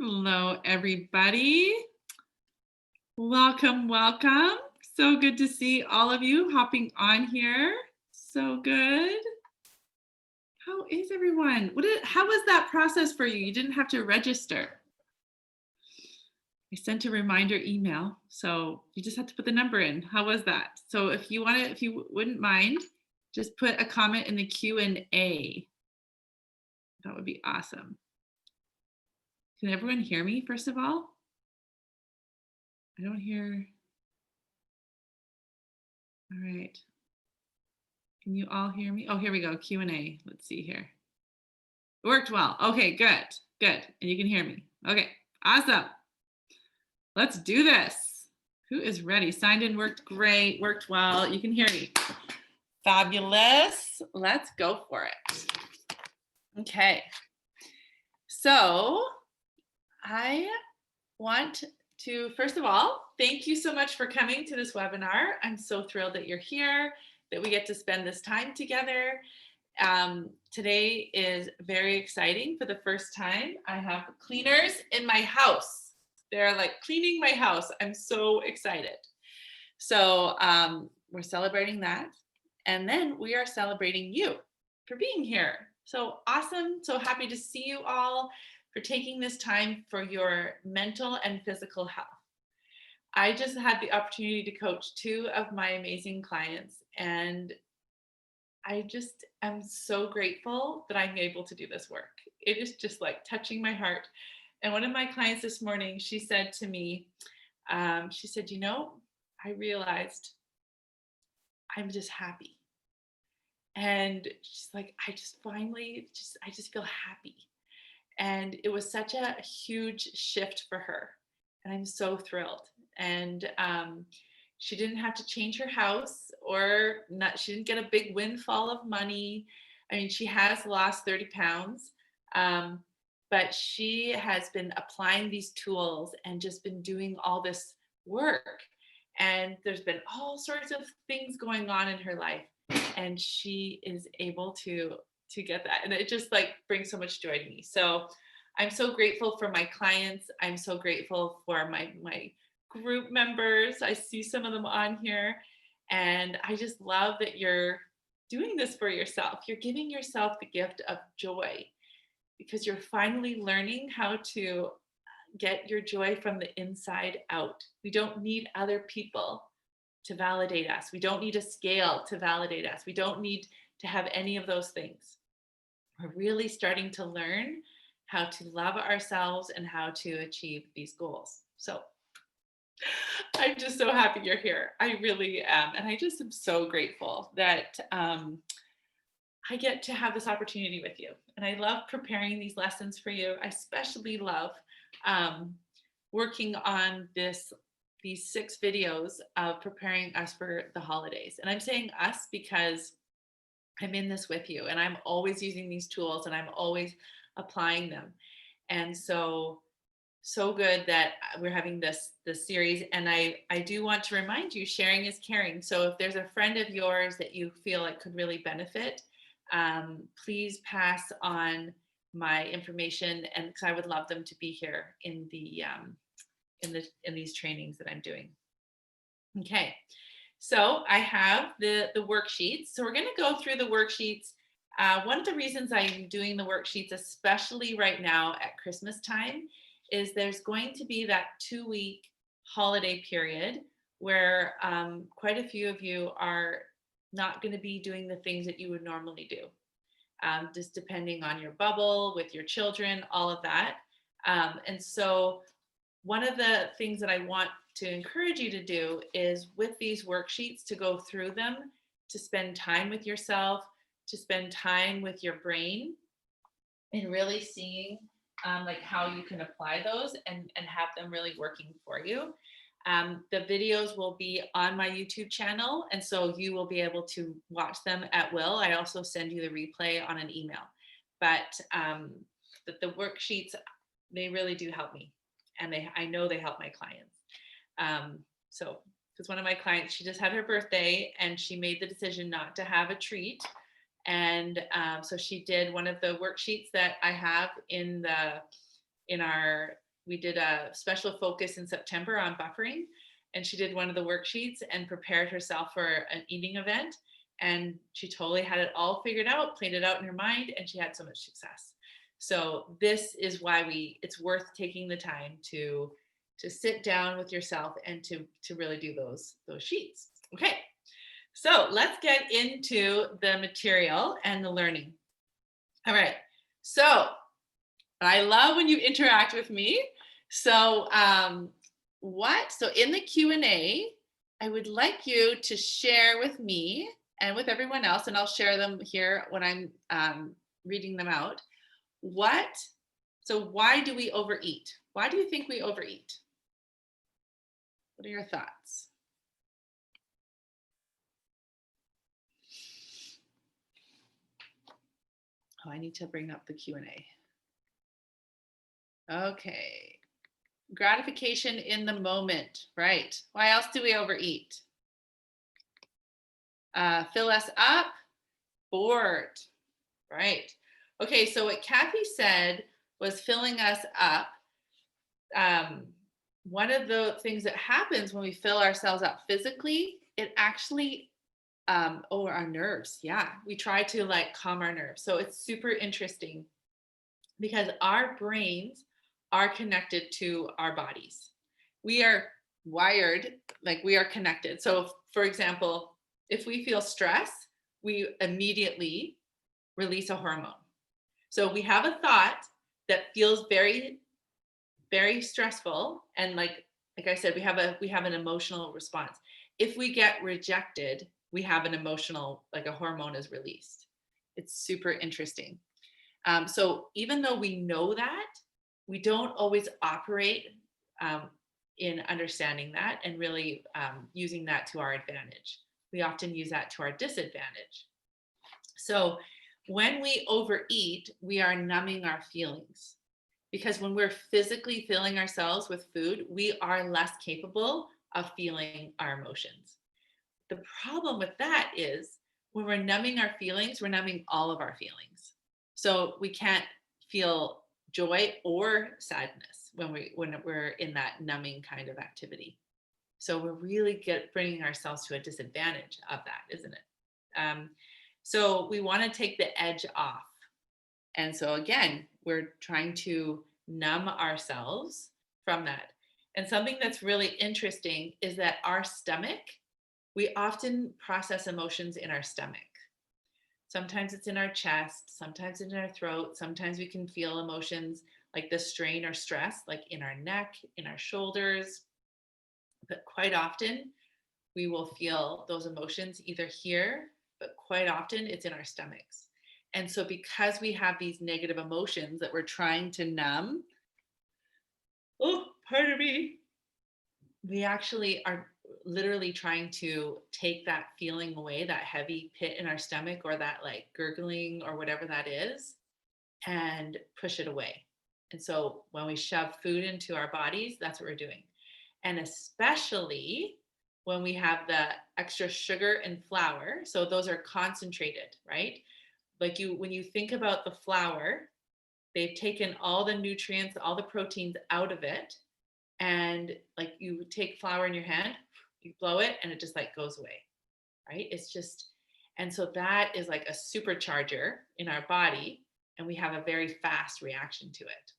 Hello, everybody. Welcome, welcome. So good to see all of you hopping on here. So good. How is everyone? How was that process for you? You didn't have to register. I sent a reminder email, so you just had to put the number in. How was that? So if you wouldn't mind, just put a comment in the Q&A. That would be awesome. Can everyone hear me, first of all? I don't hear. All right. Can you all hear me? Oh, here we go. Q&A. Let's see here. It worked well. Okay, good. Good. And you can hear me. Okay, awesome. Let's do this. Who is ready? Signed in, worked great, worked well. You can hear me. Fabulous. Let's go for it. Okay. So I want to, first of all, thank you so much for coming to this webinar. I'm so thrilled that you're here, that we get to spend this time together. Today is very exciting. For the first time, I have cleaners in my house. They're like cleaning my house. I'm so excited. So we're celebrating that. And then we are celebrating you for being here. So awesome. So happy to see you all, for taking this time for your mental and physical health. I just had the opportunity to coach two of my amazing clients, and I just am so grateful that I'm able to do this work. It is just like touching my heart. And one of my clients this morning, she said to me, she said, I realized I'm just happy. And she's like, I just feel happy. And it was such a huge shift for her. And I'm so thrilled. And she didn't have to change her house, she didn't get a big windfall of money. I mean, she has lost 30 pounds, but she has been applying these tools and just been doing all this work. And there's been all sorts of things going on in her life. And she is able to get that. And it just like brings so much joy to me. So I'm so grateful for my clients. I'm so grateful for my group members. I see some of them on here. And I just love that you're doing this for yourself. You're giving yourself the gift of joy, because you're finally learning how to get your joy from the inside out. We don't need other people to validate us. We don't need a scale to validate us. We don't need to have any of those things. We're really starting to learn how to love ourselves and how to achieve these goals. So I'm just so happy you're here. I really am. And I just am so grateful that I get to have this opportunity with you. And I love preparing these lessons for you. I especially love working on these 6 videos of preparing us for the holidays. And I'm saying us because I'm in this with you, and I'm always using these tools, and I'm always applying them. And so good that we're having this series. And I do want to remind you, sharing is caring. So if there's a friend of yours that you feel like could really benefit, please pass on my information, and because I would love them to be here in these trainings that I'm doing. Okay. So I have the worksheets. So we're going to go through the worksheets. One of the reasons I'm doing the worksheets, especially right now at Christmas time, is there's going to be that 2-week holiday period where quite a few of you are not going to be doing the things that you would normally do, just depending on your bubble with your children, all of that. And so one of the things that I want to encourage you to do is, with these worksheets, to go through them, to spend time with yourself, to spend time with your brain, and really seeing like how you can apply those and have them really working for you. The videos will be on my YouTube channel, and so you will be able to watch them at will. I also send you the replay on an email. But the worksheets, they really do help me. And I know they help my clients. So because one of my clients, she just had her birthday and she made the decision not to have a treat. And so she did one of the worksheets that I have in our we did a special focus in September on buffering, and she did one of the worksheets and prepared herself for an eating event. And she totally had it all figured out, played it out in her mind, and she had so much success. So this is why it's worth taking the time to sit down with yourself and to really do those sheets. Okay, so let's get into the material and the learning. All right, so I love when you interact with me. So so in the Q&A, I would like you to share with me and with everyone else, and I'll share them here when I'm reading them out. So why do we overeat? Why do you think we overeat? What are your thoughts? Oh, I need to bring up the Q&A. Okay. Gratification in the moment, right? Why else do we overeat? Fill us up, bored, right? Okay, so what Kathy said was filling us up. One of the things that happens when we fill ourselves up physically, it actually, our nerves. Yeah, we try to like calm our nerves. So it's super interesting because our brains are connected to our bodies. We are wired, like we are connected. So for example, if we feel stress, we immediately release a hormone. So we have a thought that feels very, very stressful, and like I said, we have an emotional response. If we get rejected, we have an emotional, like a hormone is released. It's super interesting. So even though we know that, we don't always operate in understanding that and really using that to our advantage. We often use that to our disadvantage. So when we overeat, we are numbing our feelings, because when we're physically filling ourselves with food, we are less capable of feeling our emotions. The problem with that is when we're numbing our feelings, we're numbing all of our feelings. So we can't feel joy or sadness when we're in that numbing kind of activity. So we're really bringing ourselves to a disadvantage of that, isn't it? So we want to take the edge off. And so again, we're trying to numb ourselves from that. And something that's really interesting is that our stomach, we often process emotions in our stomach. Sometimes it's in our chest, sometimes it's in our throat, sometimes we can feel emotions like the strain or stress, like in our neck, in our shoulders. But quite often, we will feel those emotions either here, but quite often it's in our stomachs. And so because we have these negative emotions that we're trying to numb, pardon me, we actually are literally trying to take that feeling away, that heavy pit in our stomach or that like gurgling or whatever that is, and push it away. And so when we shove food into our bodies, that's what we're doing. And especially when we have the extra sugar and flour, so those are concentrated, right? Like when you think about the flour, they've taken all the nutrients, all the proteins out of it. And like you take flour in your hand, you blow it and it just like goes away, right? It's just, and so that is like a supercharger in our body, and we have a very fast reaction to it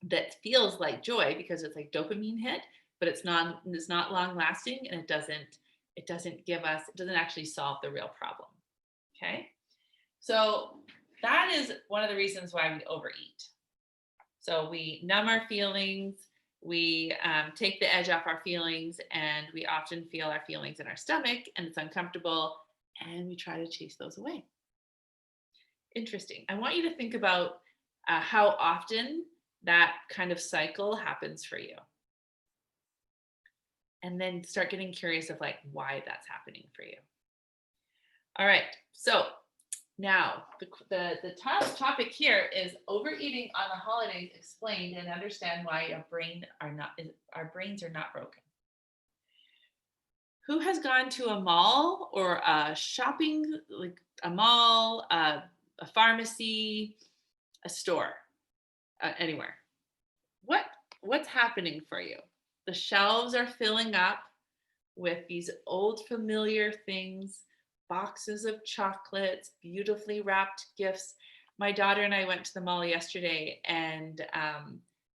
that feels like joy because it's like dopamine hit, but it's not long lasting, and it doesn't actually solve the real problem. Okay, so that is one of the reasons why we overeat. So we numb our feelings, we take the edge off our feelings, and we often feel our feelings in our stomach, and it's uncomfortable, and we try to chase those away. Interesting. I want you to think about how often that kind of cycle happens for you. And then start getting curious of like why that's happening for you. All right. So now the topic here is overeating on the holidays explained, and understand why our brains are not broken. Who has gone to a mall or a shopping, like a mall, a pharmacy, a store, anywhere? What what's happening for you? The shelves are filling up with these old familiar things, boxes of chocolates, beautifully wrapped gifts. My daughter and I went to the mall yesterday, and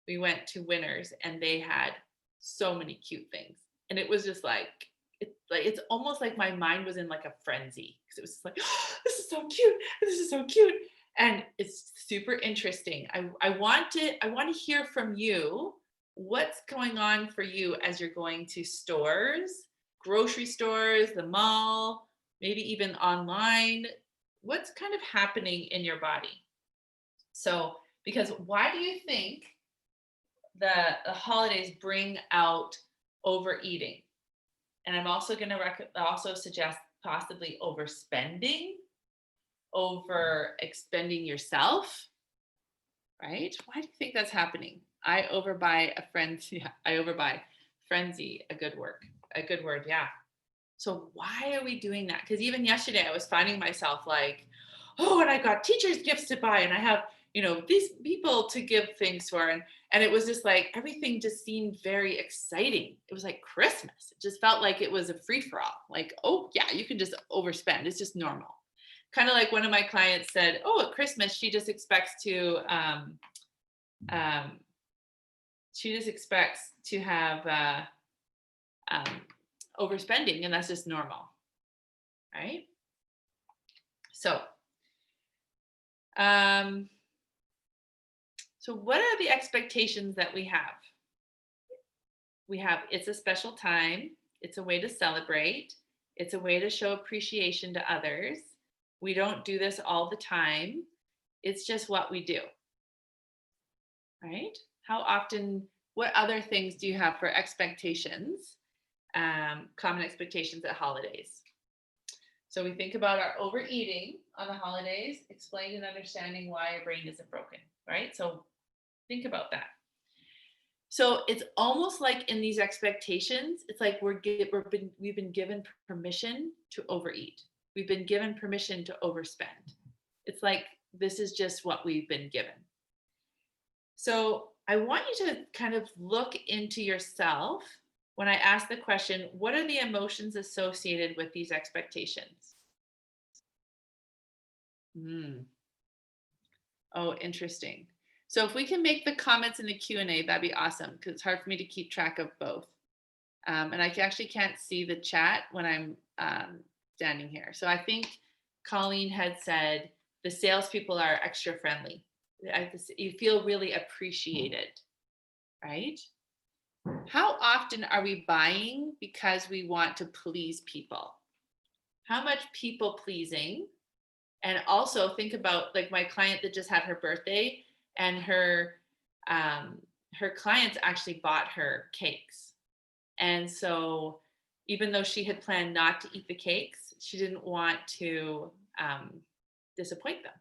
we went to Winners, and they had so many cute things. And it was just it's almost like my mind was in like a frenzy, because it was just like, oh, this is so cute. This is so cute. And it's super interesting. I want to hear from you. What's going on for you as you're going to stores, grocery stores, the mall, maybe even online? What's kind of happening in your body? So, because why do you think the holidays bring out overeating? And I'm also going to also suggest possibly overspending, over expending yourself, right? Why do you think that's happening? I overbuy a frenzy. I overbuy frenzy, a good word. Yeah. So why are we doing that? Because even yesterday I was finding myself like, oh, and I got teachers gifts to buy, and I have, these people to give things for. And it was just like, everything just seemed very exciting. It was like Christmas. It just felt like it was a free for all. Like, oh yeah, you can just overspend. It's just normal. Kind of like one of my clients said, oh, at Christmas, um, she just expects to have um, overspending, and that's just normal, right? So, um, so what are the expectations that we have? We have, it's a special time. It's a way to celebrate. It's a way to show appreciation to others. We don't do this all the time. It's just what we do, right? How often, what other things do you have for expectations, common expectations at holidays? So we think about our overeating on the holidays, explain and understanding why your brain isn't broken, right? So think about that. So it's almost like in these expectations, it's like we've been given permission to overeat. We've been given permission to overspend. It's like this is just what we've been given. So I want you to kind of look into yourself when I ask the question, what are the emotions associated with these expectations? Hmm. Oh, interesting. So if we can make the comments in the Q&A, that'd be awesome, because it's hard for me to keep track of both. And I actually can't see the chat when I'm standing here. So I think Colleen had said the salespeople are extra friendly. You feel really appreciated, right? How often are we buying because we want to please people? How much people pleasing? And also think about like my client that just had her birthday, and her clients actually bought her cakes. And so even though she had planned not to eat the cakes, she didn't want to disappoint them.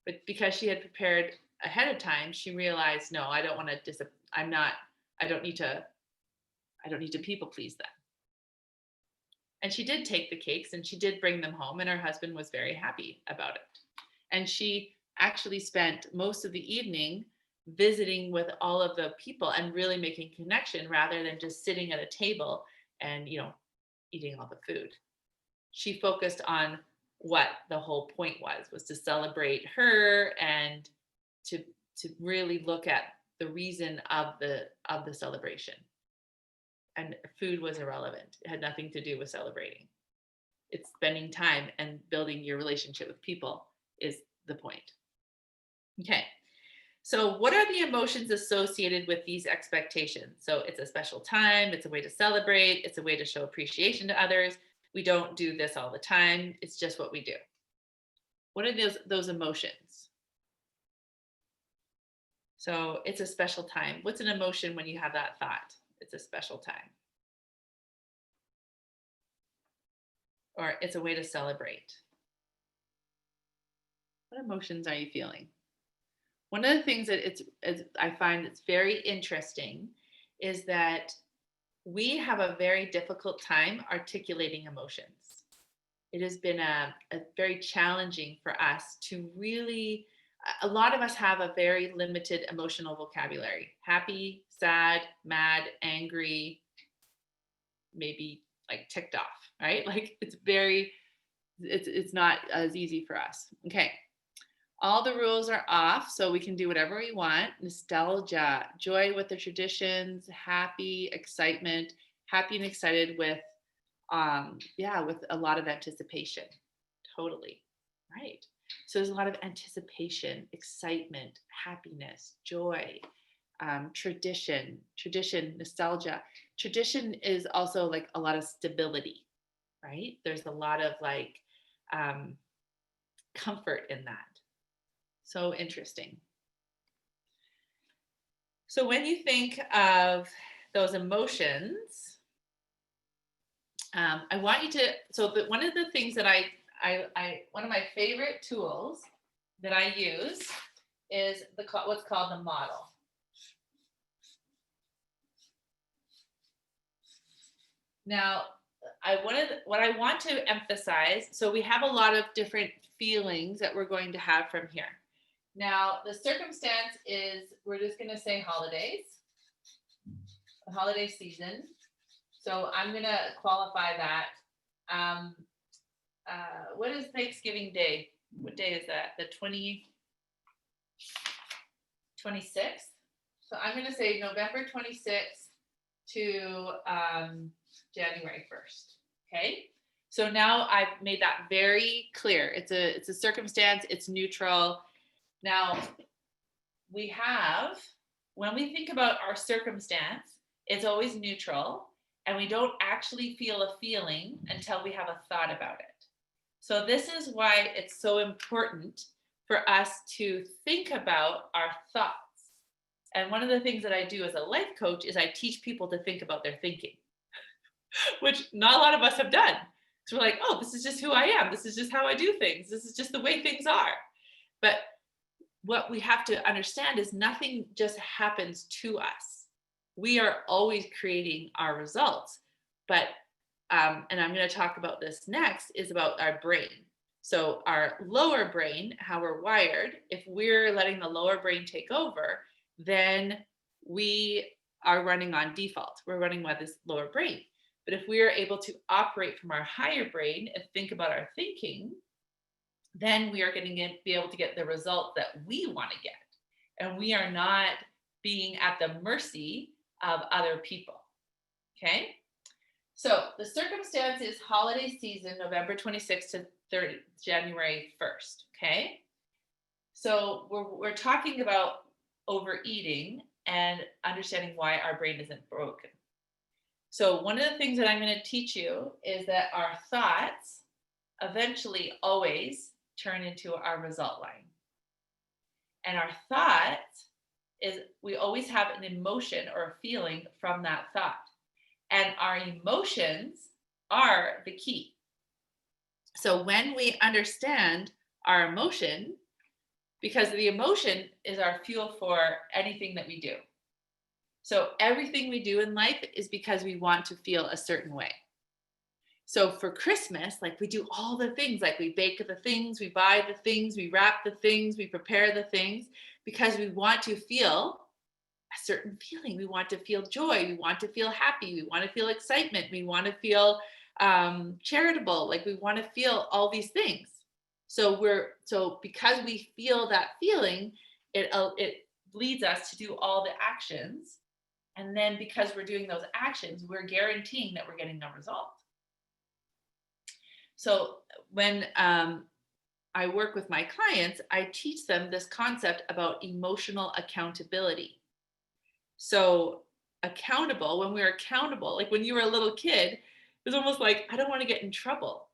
But because she had prepared ahead of time, she realized, no, I don't want to I don't need to people please them. And she did take the cakes and she did bring them home, and her husband was very happy about it. And she actually spent most of the evening visiting with all of the people and really making connection, rather than just sitting at a table and, eating all the food. She focused on what the whole point was to celebrate her, and to really look at the reason of the celebration. And food was irrelevant. It had nothing to do with celebrating. It's spending time and building your relationship with people is the point. Okay. So what are the emotions associated with these expectations? So it's a special time. It's a way to celebrate. It's a way to show appreciation to others. We don't do this all the time. It's just what we do. What are those emotions? So it's a special time. What's an emotion when you have that thought? It's a special time. Or it's a way to celebrate. What emotions are you feeling? One of the things that I find that's very interesting is that we have a very difficult time articulating emotions. It has been a very challenging for us to really a lot of us have a very limited emotional vocabulary: happy, sad, mad, angry, maybe like ticked off, right? Like it's not as easy for us. Okay. All the rules are off, so we can do whatever we want. Nostalgia, joy with the traditions, happy, excitement, happy and excited with with a lot of anticipation. Totally. Right. So there's a lot of anticipation, excitement, happiness, joy, tradition, nostalgia. Tradition is also like a lot of stability, right? There's a lot of like comfort in that. So interesting. So when you think of those emotions, I want you to, one of the things that one of my favorite tools that I use is what's called the model. Now, what I want to emphasize, so we have a lot of different feelings that we're going to have from here. Now, the circumstance is, we're just going to say holidays, the holiday season. So I'm going to qualify that. What is Thanksgiving Day? What day is that? The 26th. So I'm going to say November 26th to January 1st. Okay. So now I've made that very clear. It's a circumstance. It's neutral. Now when we think about our circumstance, it's always neutral, and we don't actually feel a feeling until we have a thought about it. So this is why it's so important for us to think about our thoughts. And one of the things that I do as a life coach is I teach people to think about their thinking, which not a lot of us have done. So we're like, oh, this is just who I am. This is just how I do things. This is just the way things are. But what we have to understand is nothing just happens to us. We are always creating our results. But, and I'm going to talk about this next, is about our brain. So our lower brain, how we're wired, if we're letting the lower brain take over, then we are running on default. We're running by this lower brain. But if we are able to operate from our higher brain and think about our thinking, then we are going to be able to get the result that we want to get. And we are not being at the mercy of other people. Okay? So the circumstance is holiday season, November 26th to January 1st. Okay? So we're talking about overeating and understanding why our brain isn't broken. So one of the things that I'm going to teach you is that our thoughts eventually always turn into our result line. And our thought is, we always have an emotion or a feeling from that thought. And our emotions are the key. So when we understand our emotion, because the emotion is our fuel for anything that we do. So everything we do in life is because we want to feel a certain way. So for Christmas, like, we do all the things, like we bake the things, we buy the things, we wrap the things, we prepare the things, because we want to feel a certain feeling. We want to feel joy. We want to feel happy. We want to feel excitement. We want to feel charitable. Like, we want to feel all these things. So because we feel that feeling, it leads us to do all the actions. And then because we're doing those actions, we're guaranteeing that we're getting a result. So when I work with my clients, I teach them this concept about emotional accountability. So accountable, when we're accountable, like when you were a little kid, it was almost like, I don't want to get in trouble.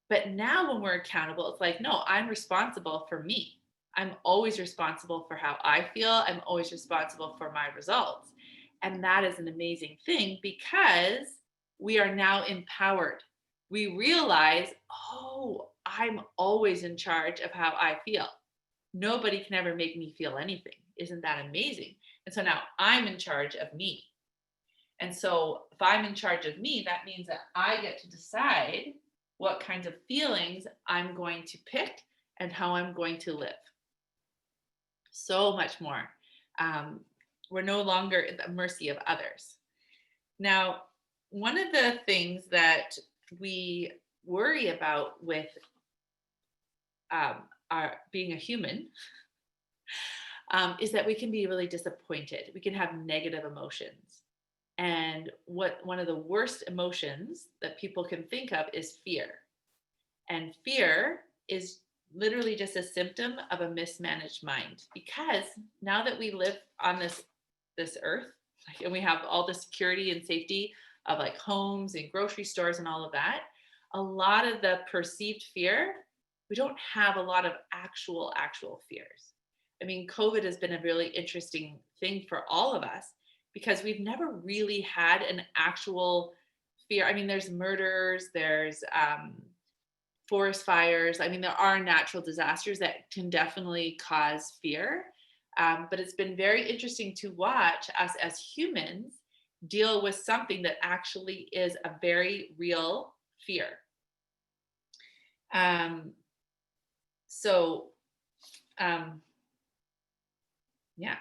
But now when we're accountable, it's like, no, I'm responsible for me. I'm always responsible for how I feel. I'm always responsible for my results. And that is an amazing thing, because we are now empowered. We realize, oh, I'm always in charge of how I feel. Nobody can ever make me feel anything. Isn't that amazing? And so now I'm in charge of me. And so if I'm in charge of me, that means that I get to decide what kinds of feelings I'm going to pick and how I'm going to live. so much more. Um, we're no longer at the mercy of others. Now, one of the things that we worry about with um, our being a human is that we can be really disappointed. We can have negative emotions. And one of the worst emotions that people can think of is fear. And fear is literally just a symptom of a mismanaged mind, because now that we live on this earth, and we have all the security and safety of like homes and grocery stores and all of that, a lot of the perceived fear, we don't have a lot of actual fears. I mean, COVID has been a really interesting thing for all of us because we've never really had an actual fear. I mean, there's murders, there's forest fires. I mean, there are natural disasters that can definitely cause fear. But it's been very interesting to watch us as humans deal with something that actually is a very real fear. Yeah.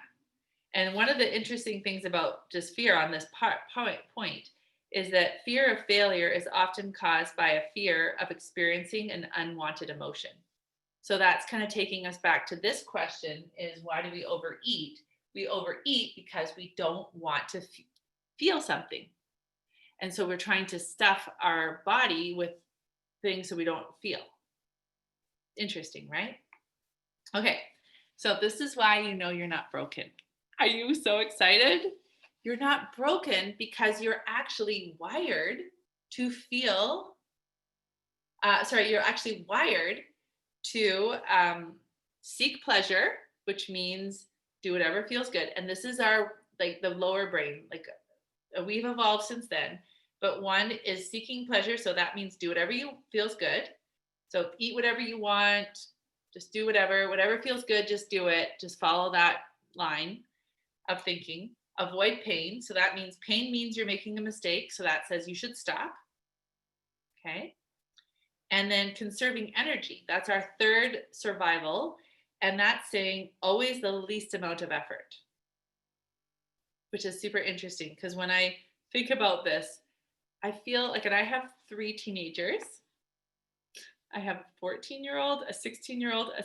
And one of the interesting things about just fear on this point is that fear of failure is often caused by a fear of experiencing an unwanted emotion. So that's kind of taking us back to this question is, why do we overeat? We overeat because we don't want to feel something. And so we're trying to stuff our body with things so we don't feel. Interesting, right? Okay, so this is why you know you're not broken. Are you so excited? You're not broken because you're actually wired to feel, you're actually wired to seek pleasure, which means do whatever feels good. And this is our, like the lower brain, like we've evolved since then. But one is seeking pleasure. So that means do whatever you feels good. So eat whatever you want, just do whatever feels good, just do it. Just follow that line of thinking. Avoid pain. So that means pain means you're making a mistake. So that says you should stop. Okay. And then conserving energy. That's our third survival. And that's saying always the least amount of effort, which is super interesting because when I think about this, I feel like, and I have 3 teenagers. I have a 14-year-old, a 16-year-old, a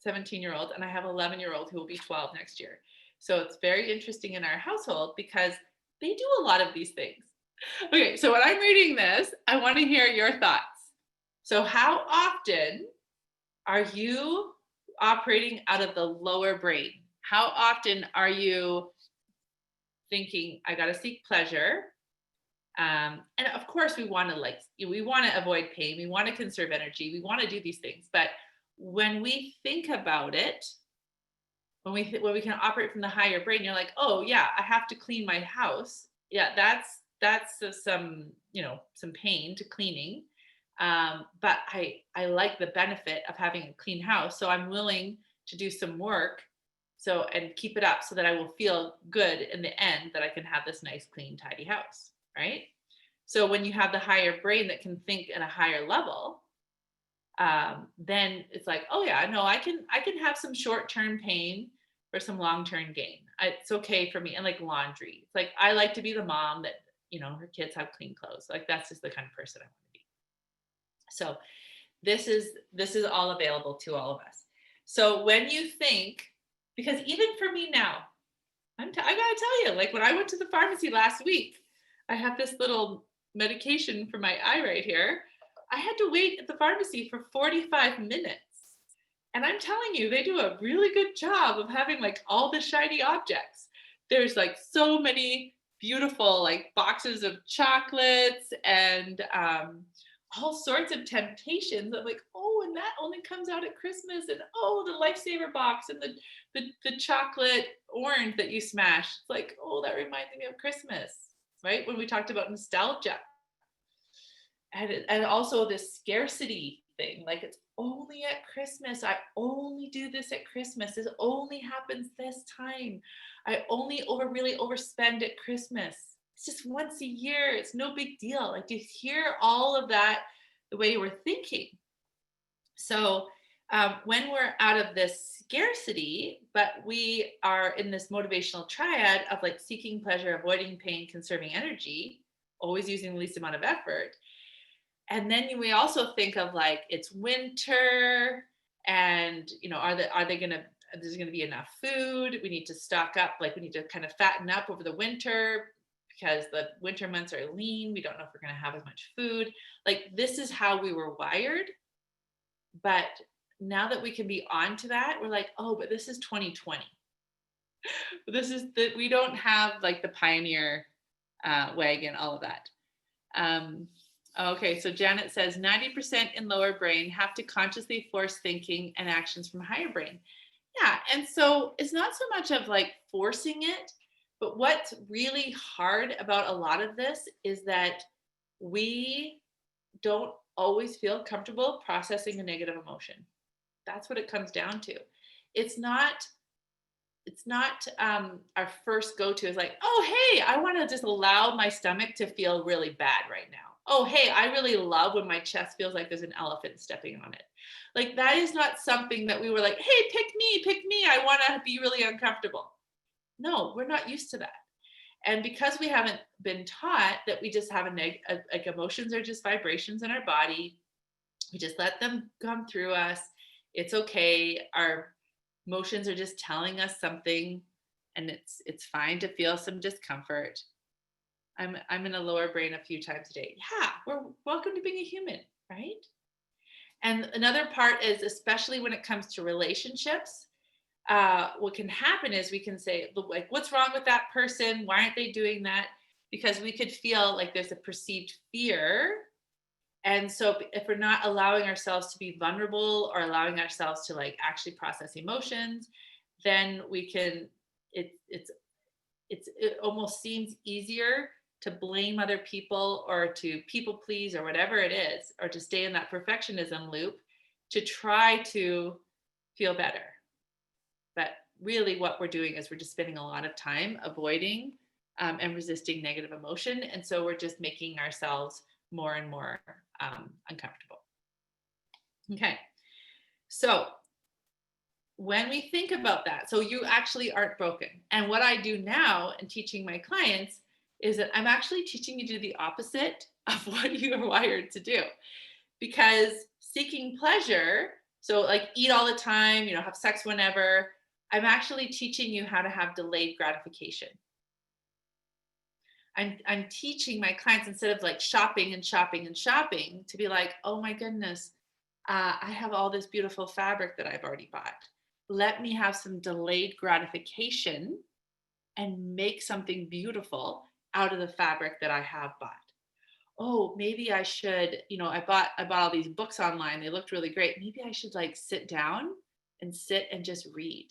17-year-old, and I have an 11-year-old who will be 12 next year. So it's very interesting in our household because they do a lot of these things. Okay, so when I'm reading this, I want to hear your thoughts. So how often are you operating out of the lower brain? How often are you thinking, I got to seek pleasure? And of course, we want to avoid pain. We want to conserve energy. We want to do these things. But when we think about it, when we can operate from the higher brain, you're like, oh yeah, I have to clean my house. Yeah, that's some pain to cleaning. But I like the benefit of having a clean house. So I'm willing to do some work and keep it up so that I will feel good in the end that I can have this nice, clean, tidy house, right? So when you have the higher brain that can think at a higher level, then it's like, oh yeah, no, I can have some short-term pain for some long-term gain. It's okay for me. And like laundry, it's like, I like to be the mom that, her kids have clean clothes. Like that's just the kind of person I want to be. So this is all available to all of us. So when you think, because even for me now, I gotta tell you, like when I went to the pharmacy last week, I have this little medication for my eye right here. I had to wait at the pharmacy for 45 minutes. And I'm telling you, they do a really good job of having like all the shiny objects. There's like so many beautiful like boxes of chocolates and all sorts of temptations. I'm like, oh, and that only comes out at Christmas. And oh, the Lifesaver box and the chocolate orange that you smash. It's like, oh, that reminds me of Christmas, right? When we talked about nostalgia. And also this scarcity thing, like it's only at Christmas. I only do this at Christmas. This only happens this time. I only really overspend at Christmas. It's just once a year. It's no big deal. Like to hear all of that the way we're thinking. So When we're out of this scarcity, but we are in this motivational triad of like seeking pleasure, avoiding pain, conserving energy, always using the least amount of effort. And then we also think of like it's winter, and are they gonna there's gonna be enough food? We need to stock up, like we need to kind of fatten up over the winter because the winter months are lean. We don't know if we're gonna have as much food. Like this is how we were wired. But now that we can be on to that, we're like, oh, but this is 2020. This is that we don't have like the pioneer wagon, all of that. Okay, so Janet says 90% in lower brain have to consciously force thinking and actions from higher brain. Yeah, and so it's not so much of like forcing it, but what's really hard about a lot of this is that we don't always feel comfortable processing a negative emotion. That's what it comes down to. It's not our first go-to is like, oh hey, I want to just allow my stomach to feel really bad right now. Oh hey, I really love when my chest feels like there's an elephant stepping on it. Like that is not something that we were like, hey, pick me, I want to be really uncomfortable. No, we're not used to that. And because we haven't been taught that we just have like emotions are just vibrations in our body, we just let them come through us. It's okay. Our emotions are just telling us something, and it's fine to feel some discomfort. I'm in a lower brain a few times a day. Yeah, we're welcome to being a human, right? And another part is, especially when it comes to relationships, what can happen is we can say, like, what's wrong with that person? Why aren't they doing that? Because we could feel like there's a perceived fear. And so if we're not allowing ourselves to be vulnerable or allowing ourselves to like actually process emotions, then we can, it almost seems easier to blame other people or to people please or whatever it is, or to stay in that perfectionism loop to try to feel better. But really what we're doing is we're just spending a lot of time avoiding and resisting negative emotion. And so we're just making ourselves more and more uncomfortable. Okay. So when we think about that, so you actually aren't broken. And what I do now in teaching my clients is that I'm actually teaching you to do the opposite of what you are wired to do. Because seeking pleasure, so like eat all the time, have sex whenever, I'm actually teaching you how to have delayed gratification. I'm teaching my clients, instead of like shopping and shopping and shopping, to be like, oh my goodness, I have all this beautiful fabric that I've already bought. Let me have some delayed gratification and make something beautiful out of the fabric that I have bought. Oh, maybe I should, I bought all these books online. They looked really great. Maybe I should like sit down and just read.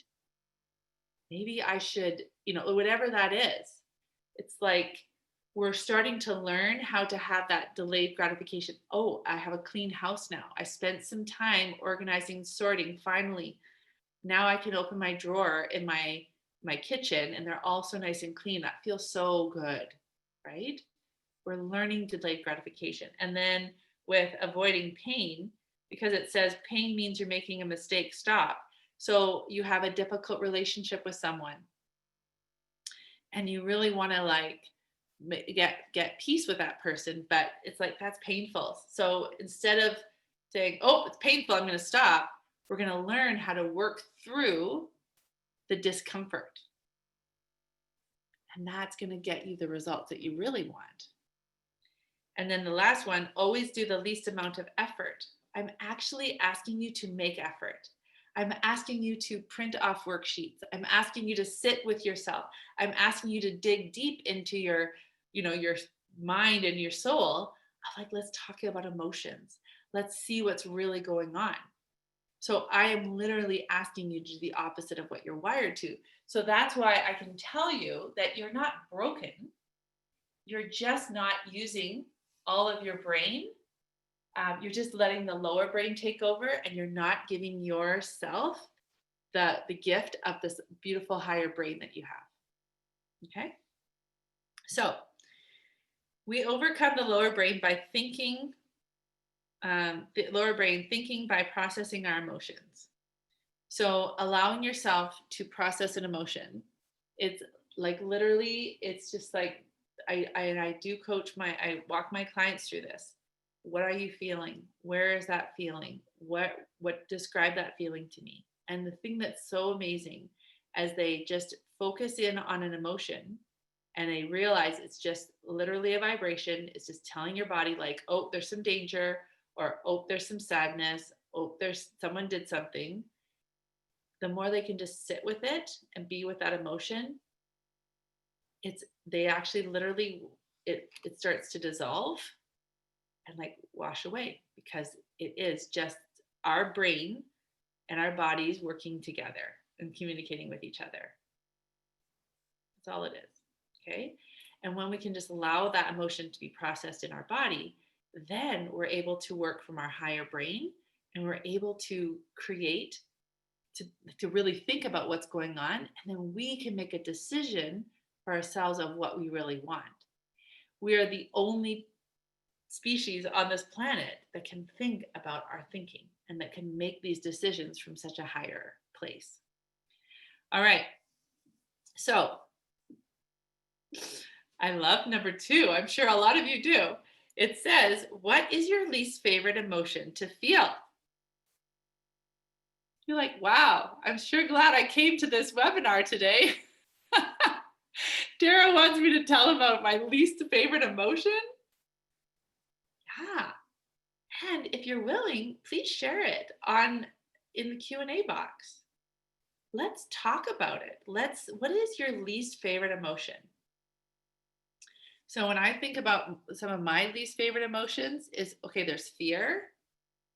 Maybe I should, whatever that is. It's like we're starting to learn how to have that delayed gratification. Oh, I have a clean house now. I spent some time organizing, sorting. Finally, now I can open my drawer in my kitchen and they're all so nice and clean. That feels so good, right? We're learning delayed gratification. And then with avoiding pain, because it says pain means you're making a mistake, stop. So you have a difficult relationship with someone and you really want to like get peace with that person, but it's like that's painful. So instead of saying, oh, it's painful, I'm going to stop, we're going to learn how to work through the discomfort. And that's going to get you the results that you really want. And then the last one, always do the least amount of effort. I'm actually asking you to make effort. I'm asking you to print off worksheets. I'm asking you to sit with yourself. I'm asking you to dig deep into your mind and your soul. I'm like, let's talk about emotions. Let's see what's really going on. So I am literally asking you to do the opposite of what you're wired to. So that's why I can tell you that you're not broken. You're just not using all of your brain. You're just letting the lower brain take over, and you're not giving yourself the gift of this beautiful higher brain that you have. Okay? So we overcome the lower brain by thinking The lower brain, thinking by processing our emotions. So allowing yourself to process an emotion, it's like literally, it's just like I do I walk my clients through this. What are you feeling? Where is that feeling? What describe that feeling to me? And the thing that's so amazing, as they just focus in on an emotion and they realize it's just literally a vibration, it's just telling your body like, oh, there's some danger, or oh, there's some sadness, oh, there's someone did something. The more they can just sit with it and be with that emotion, they actually literally, it starts to dissolve and like wash away, because it is just our brain and our bodies working together and communicating with each other. That's all it is. Okay. And when we can just allow that emotion to be processed in our body, then we're able to work from our higher brain, and we're able to create, to really think about what's going on. And then we can make a decision for ourselves of what we really want. We are the only species on this planet that can think about our thinking and that can make these decisions from such a higher place. All right. So I love number 2. I'm sure a lot of you do. It says, what is your least favorite emotion to feel? You're like, wow, I'm sure glad I came to this webinar today. Dara wants me to tell about my least favorite emotion. Yeah. And if you're willing, please share it in the Q&A box. Let's talk about it. What is your least favorite emotion? So when I think about some of my least favorite emotions is, okay, there's fear.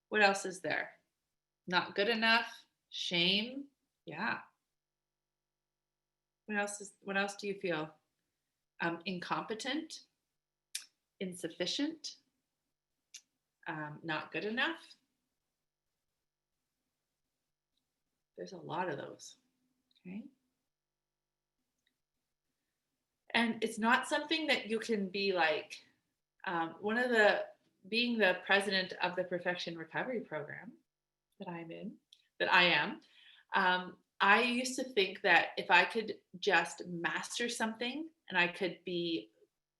What else is there? Not good enough, shame. Yeah. What else do you feel? Incompetent, insufficient, not good enough. There's a lot of those. Okay. And it's not something that you can be like, being the president of the Perfection Recovery Program that I am, I used to think that if I could just master something and I could be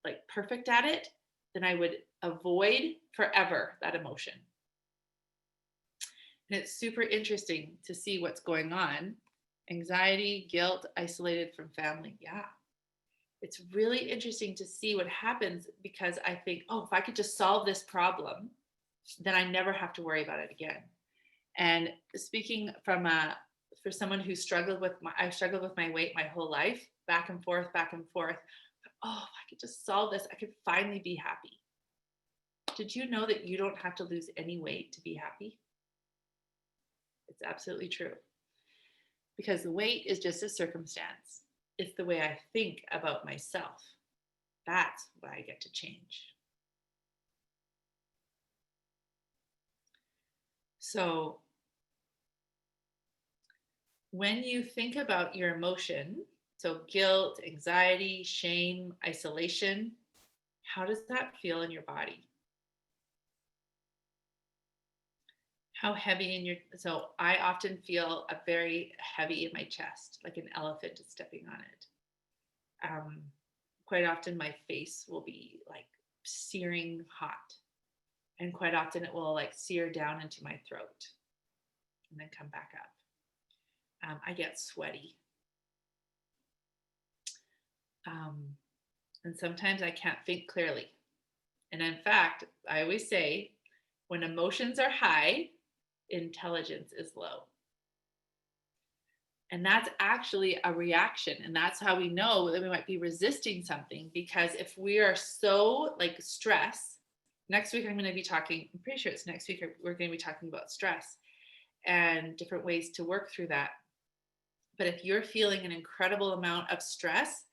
like perfect at it, then I would avoid forever that emotion. And it's super interesting to see what's going on. Anxiety, guilt, isolated from family. Yeah. It's really interesting to see what happens, because I think, oh, if I could just solve this problem, then I never have to worry about it again. And speaking for someone who I've struggled with my weight my whole life, back and forth. Oh, if I could just solve this, I could finally be happy. Did you know that you don't have to lose any weight to be happy? It's absolutely true. Because the weight is just a circumstance. It's the way I think about myself. That's what I get to change. So when you think about your emotion, so guilt, anxiety, shame, isolation, how does that feel in your body? How heavy so I often feel a very heavy in my chest, like an elephant is stepping on it. Quite often my face will be like searing hot, and quite often it will like sear down into my throat and then come back up. I get sweaty. And sometimes I can't think clearly. And in fact, I always say, when emotions are high, intelligence is low. And that's actually a reaction. And that's how we know that we might be resisting something, because if we are so like stress, next week I'm pretty sure it's next week, we're going to be talking about stress and different ways to work through that. But if you're feeling an incredible amount of stress,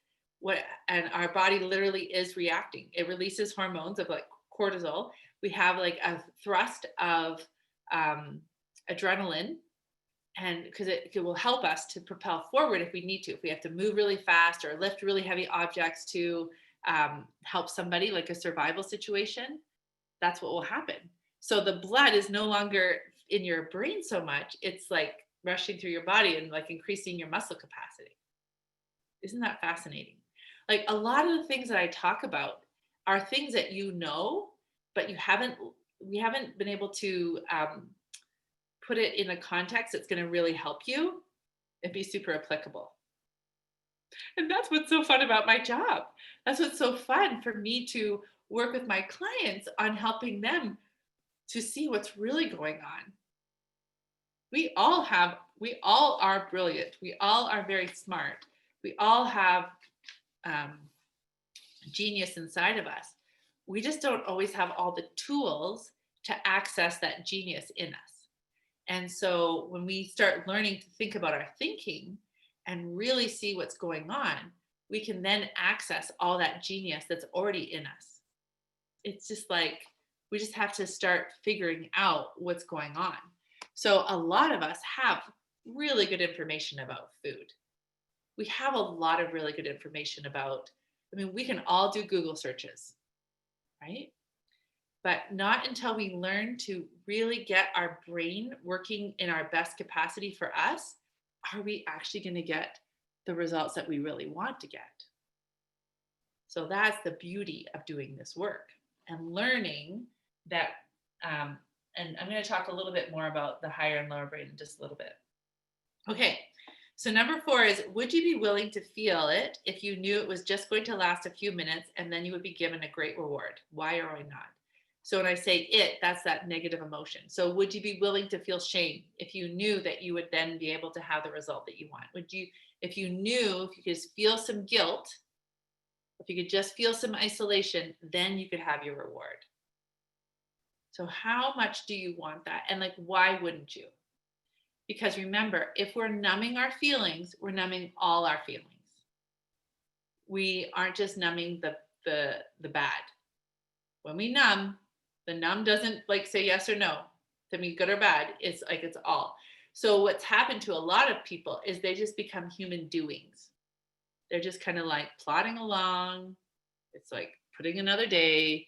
and our body literally is reacting, it releases hormones of like cortisol. We have like a thrust of adrenaline, and because it will help us to propel forward if we need to, if we have to move really fast or lift really heavy objects to help somebody, like a survival situation, that's what will happen. So the blood is no longer in your brain so much. It's like rushing through your body and like increasing your muscle capacity. Isn't that fascinating? Like a lot of the things that I talk about are things that you know, but we haven't been able to put it in a context that's going to really help you and be super applicable. And that's what's so fun about my job. That's what's so fun for me to work with my clients on helping them to see what's really going on. We all are brilliant. We all are very smart. We all have um, genius inside of us. We just don't always have all the tools to access that genius in us. And so when we start learning to think about our thinking and really see what's going on, we can then access all that genius that's already in us. It's just like we just have to start figuring out what's going on. So a lot of us have really good information about food. We have a lot of really good information about, we can all do Google searches, right? But not until we learn to really get our brain working in our best capacity for us, are we actually going to get the results that we really want to get. So that's the beauty of doing this work and learning that. And I'm going to talk a little bit more about the higher and lower brain in just a little bit. Okay. So number 4 is, would you be willing to feel it if you knew it was just going to last a few minutes and then you would be given a great reward? Why or why not? So when I say it, that's that negative emotion. So would you be willing to feel shame if you knew that you would then be able to have the result that you want? Would you, if you could just feel some guilt, if you could just feel some isolation, then you could have your reward. So how much do you want that? And like, why wouldn't you? Because remember, if we're numbing our feelings, we're numbing all our feelings. We aren't just numbing the bad. When we numb, the numb doesn't like say yes or no. To me, good or bad, it's like it's all. So what's happened to a lot of people is they just become human doings. They're just kind of like plodding along. It's like putting another day,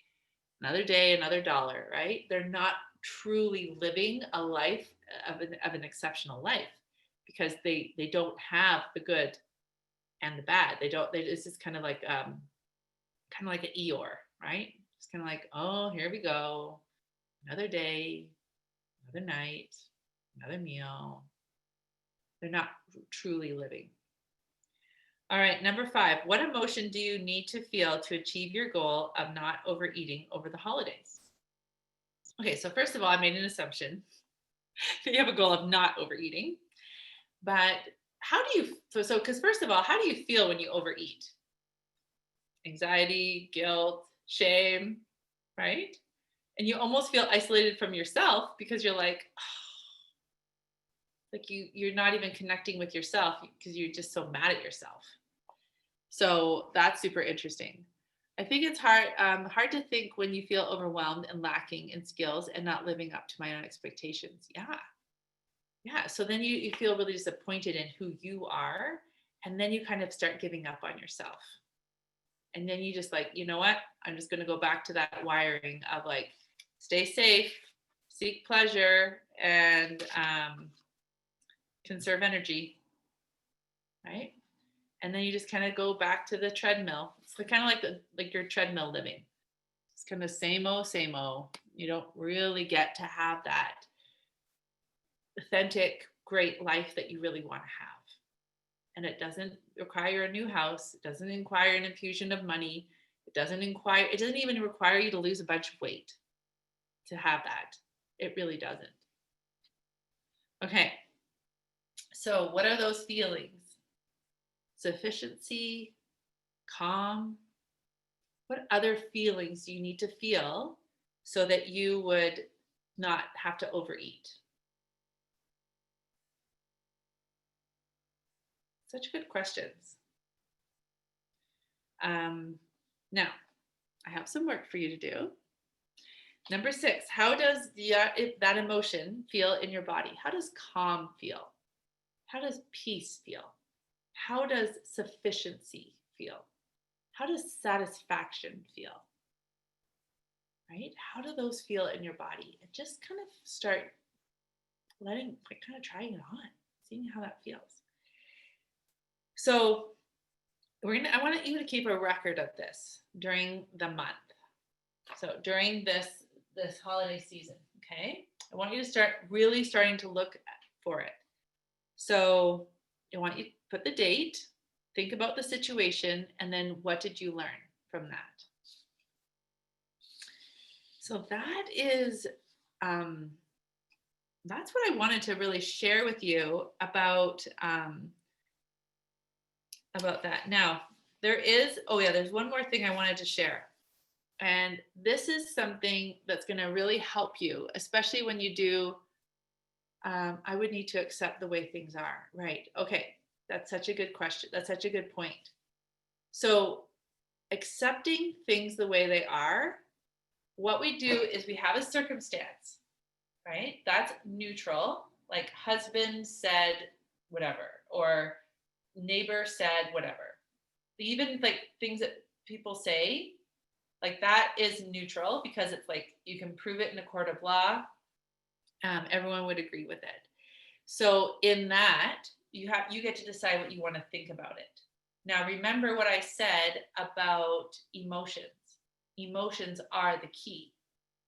another dollar, right? They're not truly living a life of an exceptional life because they don't have the good and the bad. It's just kind of like an Eeyore, right? It's kind of like, oh, here we go. Another day, another night, another meal. They're not truly living. All right, number 5, what emotion do you need to feel to achieve your goal of not overeating over the holidays? Okay, so first of all, I made an assumption that you have a goal of not overeating. But how do you, because first of all, how do you feel when you overeat? Anxiety, guilt, shame, right? And you almost feel isolated from yourself because you're like, oh, like you're not even connecting with yourself because you're just so mad at yourself. So that's super interesting. I think it's hard to think when you feel overwhelmed and lacking in skills and not living up to my own expectations. Yeah. So then you feel really disappointed in who you are. And then you kind of start giving up on yourself. And then you just like, you know what? I'm just going to go back to that wiring of like, stay safe, seek pleasure, and conserve energy. Right. And then you just kind of go back to the treadmill. It's kind of like your treadmill living. It's kind of same old. You don't really get to have that authentic, great life that you really want to have. And it doesn't require a new house. It doesn't require an infusion of money. It doesn't even require you to lose a bunch of weight to have that. It really doesn't. Okay. So what are those feelings? Sufficiency, calm. What other feelings do you need to feel so that you would not have to overeat? Such good questions. Now, I have some work for you to do. Number 6, how does that emotion feel in your body? How does calm feel? How does peace feel? How does sufficiency feel? How does satisfaction feel? right? How do those feel in your body? And just kind of start kind of trying it on, seeing how that feels. So I want you to keep a record of this during the month. So during this holiday season, okay? I want you to start really starting to look for it. So I want you to put the date, think about the situation, and then what did you learn from that? So that's what I wanted to really share with you about that. Now, there's one more thing I wanted to share. And this is something that's going to really help you, especially when you do, I would need to accept the way things are. Right. Okay. That's such a good question. That's such a good point. So accepting things the way they are, what we do is we have a circumstance, right? That's neutral, like husband said whatever, or neighbor said whatever. Even like things that people say, like that is neutral because it's like you can prove it in a court of law. Everyone would agree with it. So in that, you get to decide what you want to think about it. Now, remember what I said about emotions. Emotions are the key.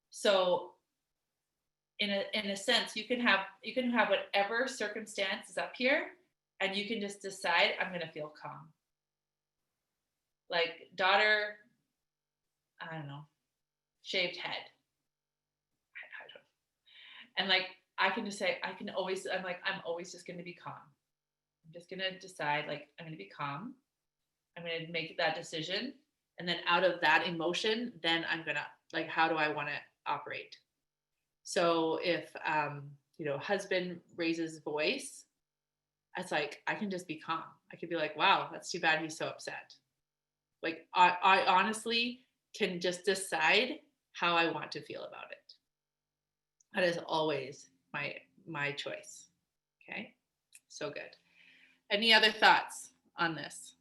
So in a sense, you can have whatever circumstance is up here, and you can just decide, I'm going to feel calm. Like daughter, I don't know, shaved head. I don't know. And like I can just say, I'm always just going to be calm. I'm just going to decide, like, I'm going to be calm. I'm going to make that decision. And then out of that emotion, then I'm going to, like, how do I want to operate? So if, husband raises voice, it's like, I can just be calm. I could be like, wow, that's too bad he's so upset. Like, I honestly can just decide how I want to feel about it. That is always my choice. Okay. So good. Any other thoughts on this?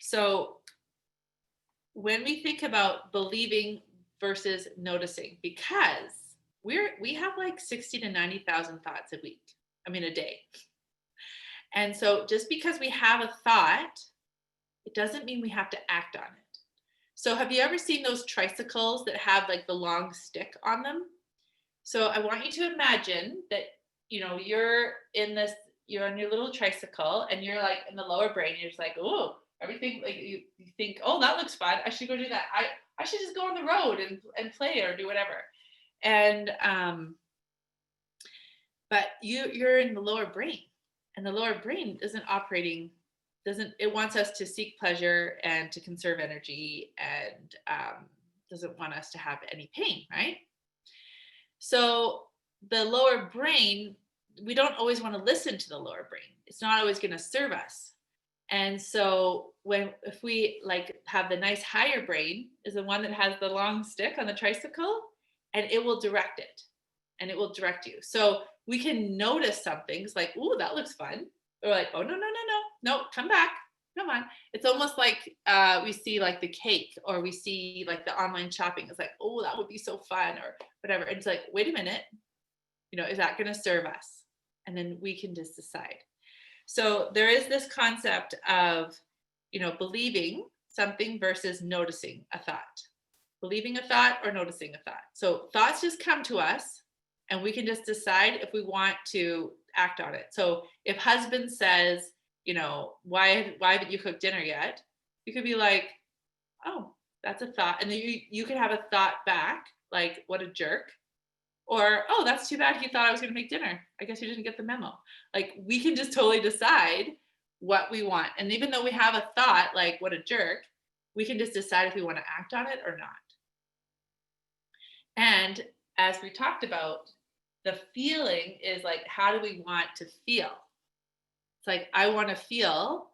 So when we think about believing versus noticing, because we have like 60 to 90,000 thoughts a day. And so just because we have a thought, it doesn't mean we have to act on it. So have you ever seen those tricycles that have like the long stick on them? So I want you to imagine that, you're on your little tricycle and you're like in the lower brain, you're just like, oh, everything, like you think, oh, that looks fun. I should go do that. I should just go on the road and play or do whatever. And, but you're in the lower brain, and the lower brain it wants us to seek pleasure and to conserve energy, and doesn't want us to have any pain, right? So the lower brain, we don't always want to listen to the lower brain. It's not always going to serve us. And so if we like have the nice higher brain is the one that has the long stick on the tricycle, and it will direct it, and it will direct you. So we can notice some things like, ooh, that looks fun. Or like, oh, no, come back. Come on. It's almost like we see like the cake, or we see like the online shopping. It's like, oh, that would be so fun, or whatever. And it's like, wait a minute, is that going to serve us? And then we can just decide. So there is this concept of, believing something versus noticing a thought. Believing a thought or noticing a thought. So thoughts just come to us, and we can just decide if we want to act on it. So if husband says, why haven't you cooked dinner yet? You could be like, oh, that's a thought. And then you could have a thought back, like, what a jerk. Or, oh, that's too bad he thought I was going to make dinner. I guess he didn't get the memo. Like, we can just totally decide what we want. And even though we have a thought, like, what a jerk, we can just decide if we want to act on it or not. And as we talked about, the feeling is like, how do we want to feel? It's like, I want to feel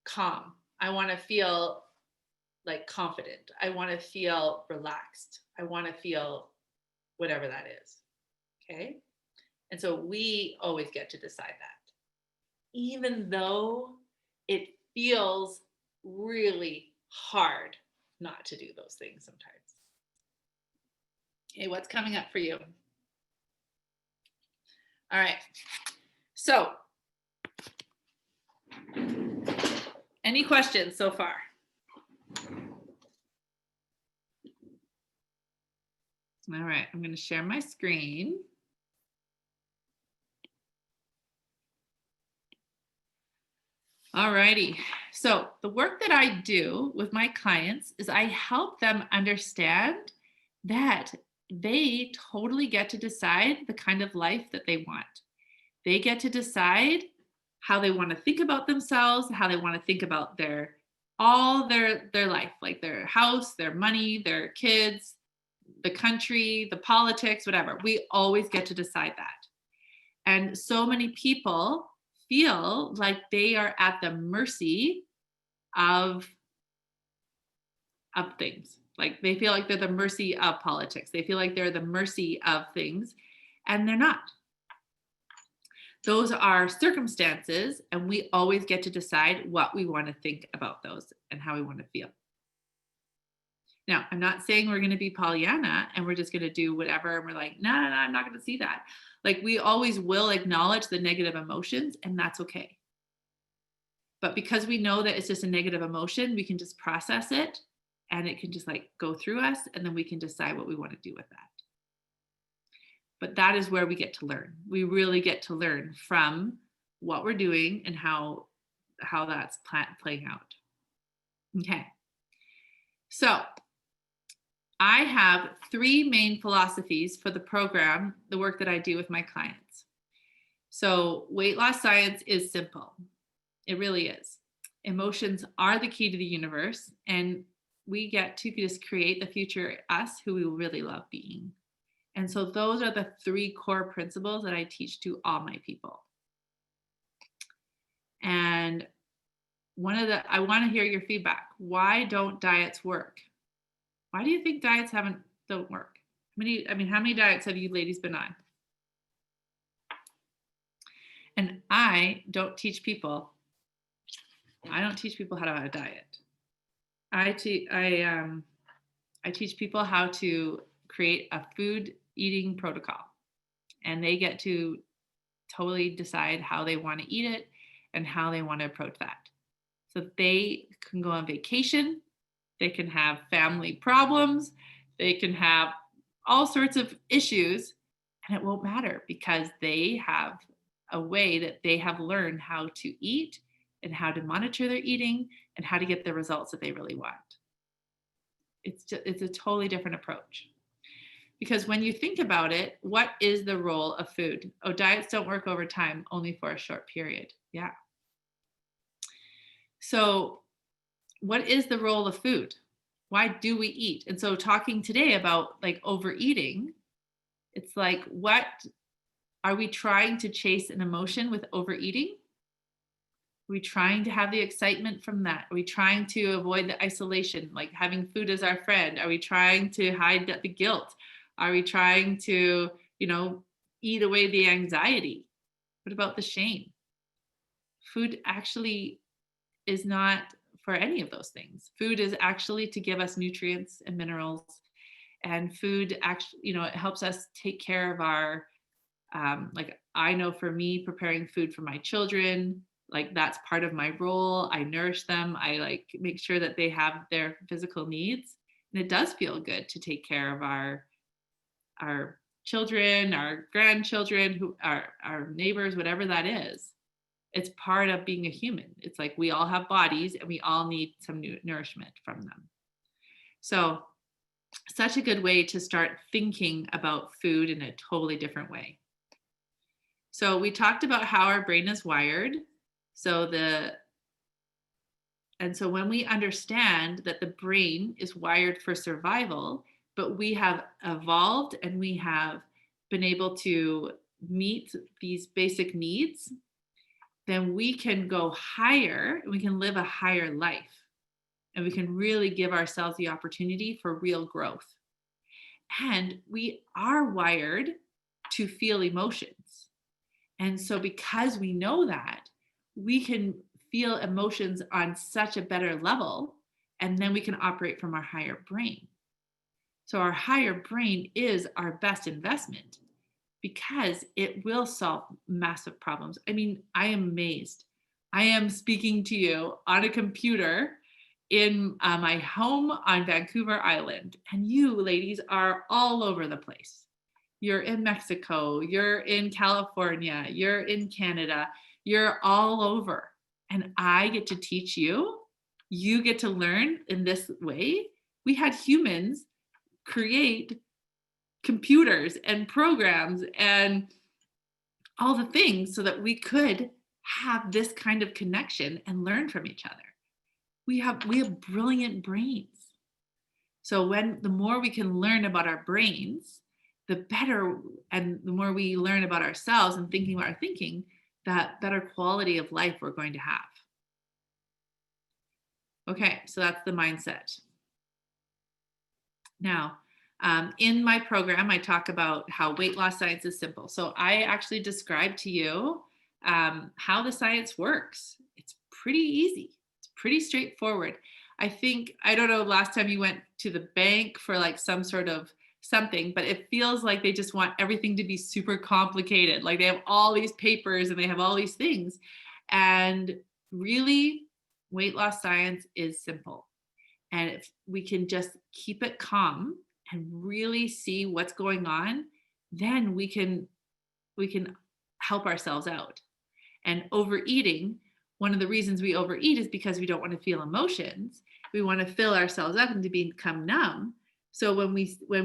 calm. I want to feel like confident. I want to feel relaxed. I want to feel whatever that is. Okay. And so we always get to decide that, even though it feels really hard. not to do those things sometimes. Okay, what's coming up for you? All right. So, any questions so far? All right, I'm going to share my screen. All righty. So the work that I do with my clients is I help them understand that they totally get to decide the kind of life that they want. They get to decide how they want to think about themselves, how they want to think about their life, like their house, their money, their kids, the country, the politics, whatever. We always get to decide that. And so many people feel like they are at the mercy of things. Like they feel like they're the mercy of politics. They feel like they're the mercy of things, and they're not. Those are circumstances, and we always get to decide what we want to think about those and how we want to feel. Now, I'm not saying we're going to be Pollyanna and we're just going to do whatever. And we're like, no, I'm not going to see that. Like we always will acknowledge the negative emotions, and that's okay. But because we know that it's just a negative emotion, we can just process it and it can just like go through us, and then we can decide what we want to do with that. But that is where we get to learn. We really get to learn from what we're doing and how that's playing out. Okay. So I have 3 main philosophies for the program, the work that I do with my clients. So weight loss science is simple. It really is. Emotions are the key to the universe, and we get to just create the future us who we really love being. And so those are the 3 core principles that I teach to all my people. And I want to hear your feedback. Why don't diets work? Why do you think diets don't work? How many diets have you ladies been on? And I don't teach people how to have a diet. I teach people how to create a food eating protocol, and they get to totally decide how they want to eat it and how they want to approach that. So they can go on vacation, they can have family problems, they can have all sorts of issues, and it won't matter because they have a way that they have learned how to eat and how to monitor their eating and how to get the results that they really want. It's a totally different approach. Because when you think about it, what is the role of food? Oh, diets don't work over time, only for a short period. Yeah. So what is the role of food? Why do we eat? And so talking today about like overeating, it's like, what are we trying to chase an emotion with overeating? Are we trying to have the excitement from that? Are we trying to avoid the isolation, like having food as our friend? Are we trying to hide the guilt? Are we trying to, eat away the anxiety? What about the shame? Food actually is not for any of those things. Food is actually to give us nutrients and minerals, and food actually, it helps us take care of our, like I know for me, preparing food for my children, like that's part of my role. I nourish them. I like make sure that they have their physical needs, and it does feel good to take care of our children, our grandchildren, who our neighbors, whatever that is. It's part of being a human. It's like we all have bodies and we all need some nourishment from them. So such a good way to start thinking about food in a totally different way. So we talked about how our brain is wired. So when we understand that the brain is wired for survival, but we have evolved and we have been able to meet these basic needs, then we can go higher and we can live a higher life. And we can really give ourselves the opportunity for real growth. And we are wired to feel emotions. And so because we know that, we can feel emotions on such a better level, And then we can operate from our higher brain. So our higher brain is our best investment because it will solve massive problems. I mean, I am amazed. I am speaking to you on a computer in my home on Vancouver Island, and you ladies are all over the place. You're in Mexico, you're in California, you're in Canada, you're all over. And I get to teach you. You get to learn in this way. We had humans create computers and programs and all the things so that we could have this kind of connection and learn from each other. We have brilliant brains. So the more we can learn about our brains, the better, and the more we learn about ourselves and thinking about our thinking, that better quality of life we're going to have. Okay, so that's the mindset. Now, in my program, I talk about how weight loss science is simple. So I actually describe to you how the science works. It's pretty easy. It's pretty straightforward. I don't know, last time you went to the bank for like some sort of something, but it feels like they just want everything to be super complicated. Like they have all these papers and they have all these things. And really, weight loss science is simple. And if we can just keep it calm and really see what's going on, then we can help ourselves out. And overeating, one of the reasons we overeat is because we don't want to feel emotions. We want to fill ourselves up and to become numb. So when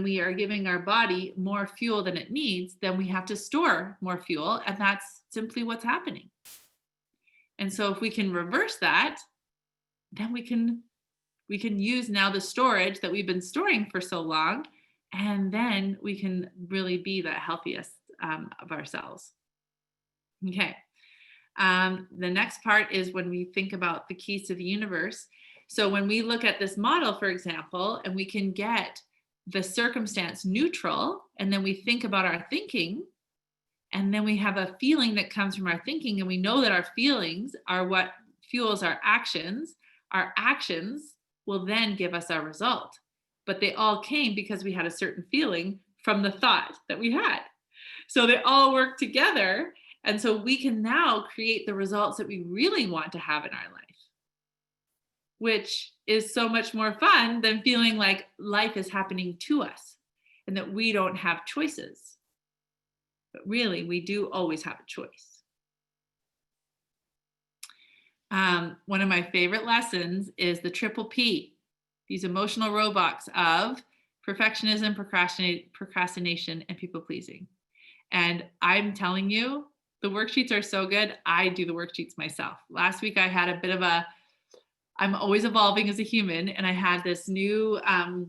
we are giving our body more fuel than it needs, then we have to store more fuel, and that's simply what's happening. And so if we can reverse that, then we can use now the storage that we've been storing for so long, and then we can really be the healthiest of ourselves. Okay. The next part is when we think about the keys to the universe. So when we look at this model, for example, and we can get the circumstance neutral, and then we think about our thinking, and then we have a feeling that comes from our thinking, and we know that our feelings are what fuels our actions. Our actions will then give us our result. But they all came because we had a certain feeling from the thought that we had. So they all work together. And so we can now create the results that we really want to have in our life, which is so much more fun than feeling like life is happening to us and that we don't have choices. But really, we do always have a choice. One of my favorite lessons is the triple P, these emotional roadblocks of perfectionism, procrastination, and people pleasing. And I'm telling you, the worksheets are so good. I do the worksheets myself. Last week, I had a bit of I'm always evolving as a human. And I had this new, I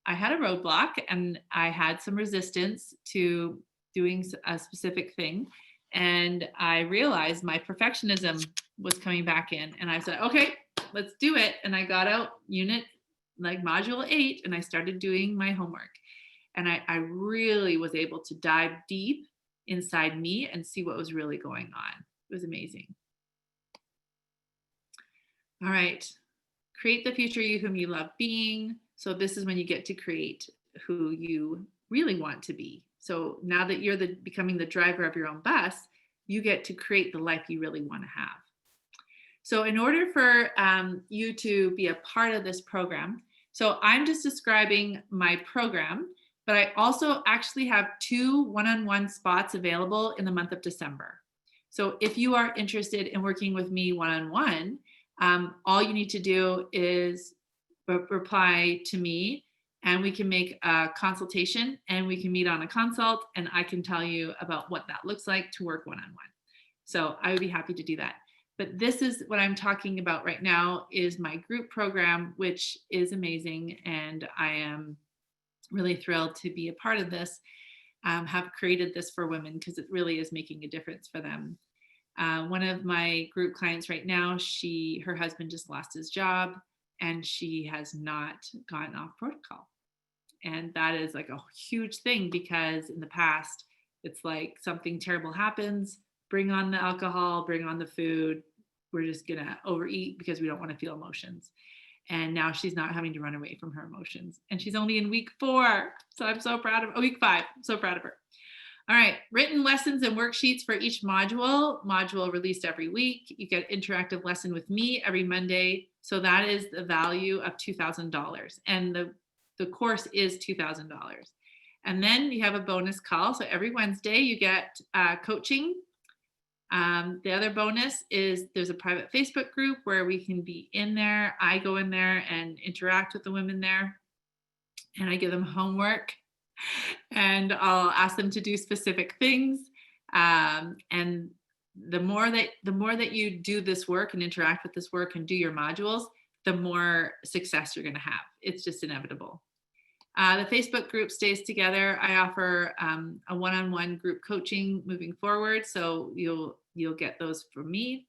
had a roadblock and I had some resistance to doing a specific thing. And I realized my perfectionism was coming back in. And I said, okay, let's do it. And I got out module 8, and I started doing my homework. And I really was able to dive deep inside me and see what was really going on. It was amazing. All right. Create the future you whom you love being. So this is when you get to create who you really want to be. So now that you're becoming the driver of your own bus, you get to create the life you really want to have. So in order for you to be a part of this program, so I'm just describing my program, but I also actually have 2 one-on-one spots available in the month of December. So if you are interested in working with me one-on-one, all you need to do is reply to me, and we can make a consultation, and we can meet on a consult, and I can tell you about what that looks like to work one-on-one. So I would be happy to do that. But this is what I'm talking about right now is my group program, which is amazing. And I am really thrilled to be a part of this, have created this for women because it really is making a difference for them. One of my group clients right now, her husband just lost his job and she has not gotten off protocol. And that is like a huge thing because in the past, it's like something terrible happens, bring on the alcohol, bring on the food. We're just going to overeat because we don't want to feel emotions. And now she's not having to run away from her emotions. And she's only in week 4. So I'm so proud of week 5. I'm so proud of her. All right. Written lessons and worksheets for each module released every week. You get interactive lesson with me every Monday. So that is the value of $2,000. And the course is $2,000. And then you have a bonus call. So every Wednesday you get coaching. The other bonus is there's a private Facebook group where we can be in there. I go in there and interact with the women there, and I give them homework, and I'll ask them to do specific things. And the more that you do this work and interact with this work and do your modules, the more success you're going to have. It's just inevitable. The Facebook group stays together. I offer a one-on-one group coaching moving forward. So you'll get those from me.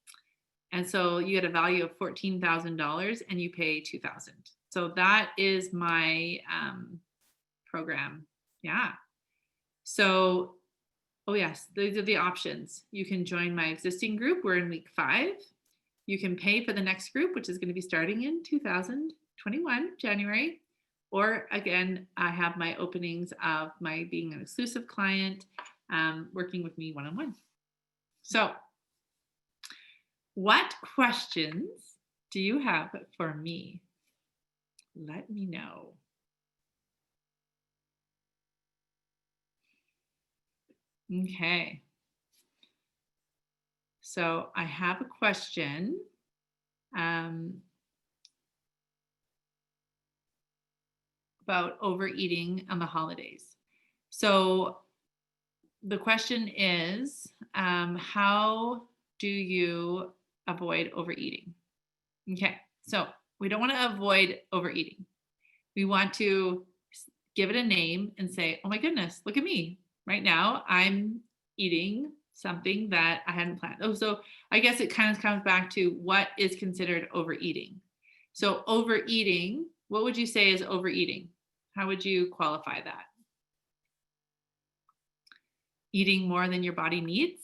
And so you get a value of $14,000 and you pay $2,000. So that is my program. Yeah. So, oh yes, these are the options. You can join my existing group. We're in week 5. You can pay for the next group, which is going to be starting in 2021, January. Or again, I have my openings of my being an exclusive client, working with me one-on-one. So what questions do you have for me? Let me know. Okay. So I have a question. About overeating on the holidays. So the question is, how do you avoid overeating? Okay, so we don't want to avoid overeating. We want to give it a name and say, oh my goodness, look at me. Right now, I'm eating something that I hadn't planned. Oh, so I guess it kind of comes back to what is considered overeating. So overeating, what would you say is overeating? How would you qualify that? Eating more than your body needs?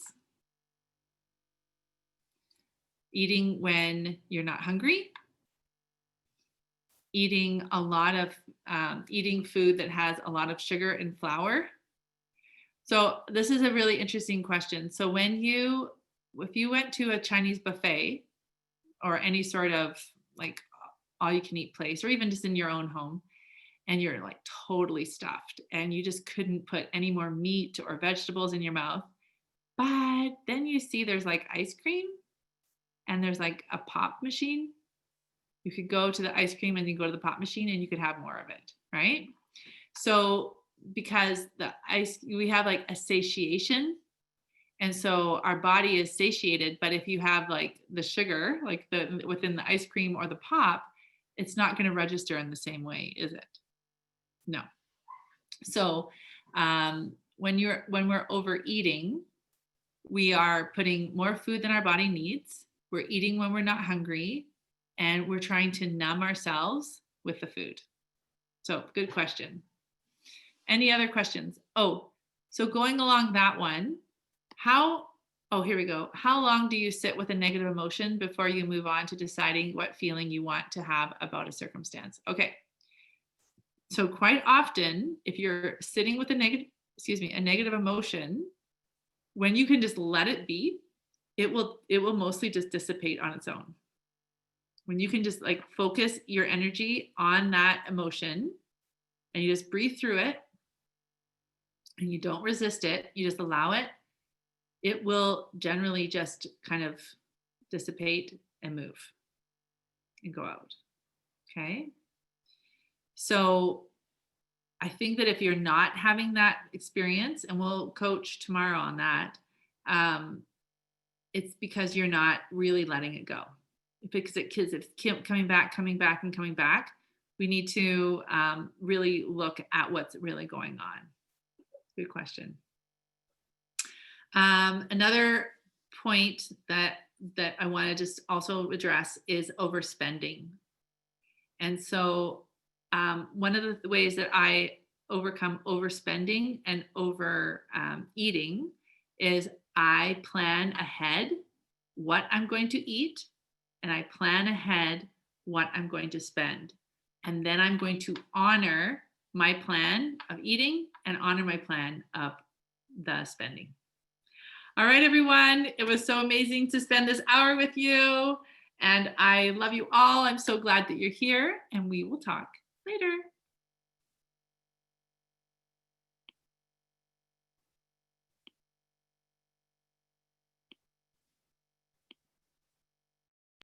Eating when you're not hungry? Eating a lot of, eating food that has a lot of sugar and flour? So this is a really interesting question. So if you went to a Chinese buffet or any sort of like all you can eat place, or even just in your own home, and you're like totally stuffed and you just couldn't put any more meat or vegetables in your mouth, but then you see there's like ice cream and there's like a pop machine, you could go to the ice cream and you go to the pop machine and you could have more of it, right? So because we have like a satiation, and so our body is satiated, but if you have like the sugar, like within the ice cream or the pop, it's not going to register in the same way, is it? No. So when we're overeating, we are putting more food than our body needs. We're eating when we're not hungry, and we're trying to numb ourselves with the food. So good question. Any other questions? Oh, so going along that one, here we go. How long do you sit with a negative emotion before you move on to deciding what feeling you want to have about a circumstance? Okay. So quite often, if you're sitting with a negative emotion, when you can just let it be, it will mostly just dissipate on its own. When you can just like focus your energy on that emotion and you just breathe through it and you don't resist it, you just allow it, it will generally just kind of dissipate and move and go out. Okay. So I think that if you're not having that experience, and we'll coach tomorrow on that, it's because you're not really letting it go. Because it keeps coming back, we need to really look at what's really going on. Good question. Another point that I want to just also address is overspending. And so one of the ways that I overcome overspending and eating is I plan ahead what I'm going to eat, and I plan ahead what I'm going to spend. And then I'm going to honor my plan of eating and honor my plan of the spending. All right, everyone. It was so amazing to spend this hour with you. And I love you all. I'm so glad that you're here. And we will talk later.